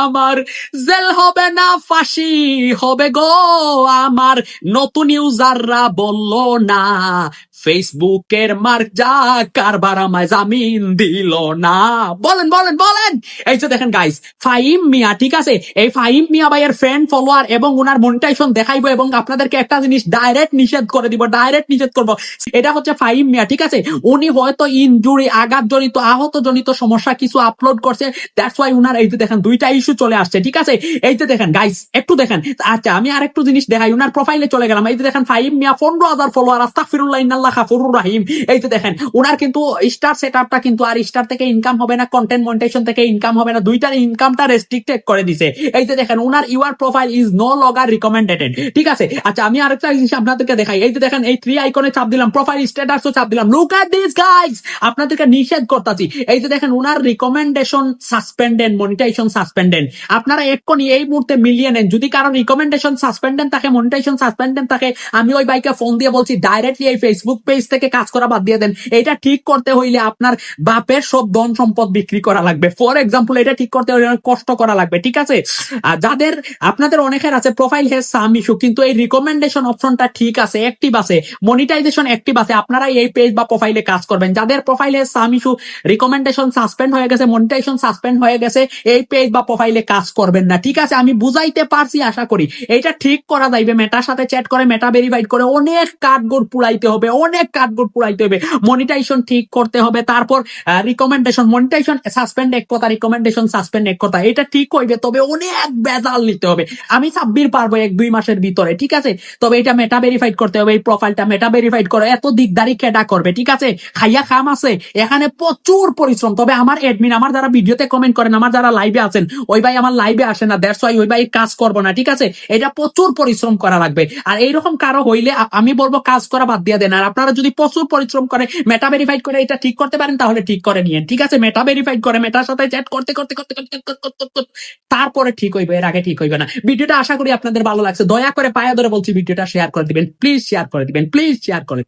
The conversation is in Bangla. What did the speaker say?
আমার জেল হবে না ফাঁসি হবে গো আমার। নতুন ইউজাররা বললো না ফেসবুকের মার্ক যা কারবার আমায় জামিন দিল না। বলেন বলেন বলেন। এই যে দেখেন গাইস, ফাহিম মিয়া, ঠিক আছে, এই ফাহিম মিয়া ভাইয়ের ফ্রেন্ড ফলোয়ার এবং ওনার মনিটাইজেশন দেখাইবো এবং আপনাদেরকে একটা জিনিস ডাইরেক্ট নিষেধ করে দিব, ডাইরেক্ট নিষেধ করবো। এটা হচ্ছে ফাহিম মিয়া, ঠিক আছে, উনি হয়তো ইনজুরি, আঘাত জনিত, আহত জনিত সমস্যা কিছু আপলোড করছে, দ্যাটস ওয়াই উনার এই যে দেখেন দুইটা ইস্যু চলে আসছে, ঠিক আছে। এই যে দেখেন গাইস, একটু দেখেন। আচ্ছা আমি আরেকটু জিনিস দেখাই, উনার প্রোফাইলে চলে গেলাম। এই যে দেখেন ফাহিম মিয়া 15,000 ফলোয়ার, আস্তাগফিরুল্লাহ ইন্নাল্লাহ গাফুরুর রাহিম। এই যে দেখেন উনার কিন্তু স্টার সেটআপটা কিন্তু আর স্টার থেকে ইনকাম হবে না, কন্টেন্ট মনিটাইজেশন থেকে ইনকাম হবে না, দুইটার ইনকামটা রেস্ট্রিক্টেড করে দিছে। এই যে দেখেন উনার your profile is no longer recommended, ঠিক আছে। আচ্ছা আমি আরেকটা জিনিস আপনাদেরকে দেখাই। এই যে দেখেন এই 3 আইকনে চাপ দিলাম, প্রোফাইল স্ট্যাটাসও চাপ দিলাম, লুক এট দিস গাইস, আপনাদেরকে নিষেধ করতেছি। এই যে দেখেন উনার রিকমেন্ডেশন সাসপেন্ডেড, মনিটাইজেশন সাসপেন্ডেড। আপনারা এক্ষুনি এই মুহূর্তে মিলিয়ে নেন, যদি কারো রিকমেন্ডেশন সাসপেন্ডেড থাকে, মনিটাইজেশন সাসপেন্ডেড থাকে, আমি ওই বাইকে ফোন দিয়ে বলছি ডাইরেক্টলি এই ফেসবুক পেজ থেকে কাজ করা বাদ দিয়ে দেন। এটা ঠিক করতে হইলে আপনার বাপের সব ধন সম্পদ বিক্রি করা লাগবে। ফর এক্সাম্পল, এটা ঠিক করতে হইলে কষ্ট করা লাগবে, ঠিক আছে। আর যাদের, আপনাদের অনেকের আছে প্রোফাইল হ্যাজ সাম ইস্যু, কিন্তু এই রিকমেন্ডেশন অপশনটা ঠিক আছে, অ্যাক্টিভ আছে, মনিটাইজেশন অ্যাক্টিভ আছে, আপনারা এই পেজ বা প্রোফাইলে কাজ করবেন। যাদের প্রোফাইলে সাম ইস্যু, রিকমেন্ডেশন সাসপেন্ড হয়ে গেছে, মনিটাইজেশন সাসপেন্ড হয়ে গেছে, এই পেজ বা প্রোফাইলে কাজ করবেন না, ঠিক আছে। আমি বুঝাইতে পারছি আশা করি। এটা ঠিক করা যাইবে, মেটার সাথে চ্যাট করে, মেটা ভেরিফাইড করে অনেক কাঠগড় পুড়াইতে হবে, অনেক কাঠগড় পুড়াইতে হবে, মনিটাইজেশন ঠিক করতে হবে, তারপর রিকমেন্ডেশন, মনিটাইজেশন সাসপেন্ড এক কথা, রিকমেন্ডেশন সাসপেন্ড এক কথা, এটা ঠিক হইবে, তবে অনেক বেজাল নিতে হবে। আমি সাব্বির পারবো 1-2 মাসের ভিতরে, ঠিক আছে। তবে এটা মেটা ভেরিফাইড করতে হবে, এই প্রোফাইলটা মেটা ভেরিফাইড করে, এত দিকদারি কেডা করবে, ঠিক আছে। খাইয়া খাম আছে এখানে প্রচুর পরিশ্রম। তবে আমার এডমিন, আমার যারা ভিডিওতে কমেন্ট করেন, আমার যারা লাইভে আছেন, ওই ভাই আমার লাইভে আসে না, দ্যাটস ওয়াই ওই ভাই কাজ করবো না, ঠিক আছে। এটা প্রচুর পরিশ্রম করা লাগবে। আর এইরকম কারো হইলে আমি বলবো কাজ করা বাদ দিয়ে দেন। আর আপনারা যদি প্রচুর পরিশ্রম করে মেটা ভেরিফাইড করে এটা ঠিক করতে পারেন, তাহলে ঠিক করে নিয়েন, ঠিক আছে। মেটা ভেরিফাইড করে, মেটার সাথে চ্যাট করতে করতে করতে করতে করতে তারপরে ঠিক হইবে, এর আগে ঠিক হইবে না। ভিডিওটা আশা করি আপনাদের ভালো লাগছে। দয়া করে পায়ে ধরে বলছি ভিডিওটা শেয়ার করে দিবেন, প্লিজ শেয়ার করে দিবেন, প্লিজ শেয়ার করে।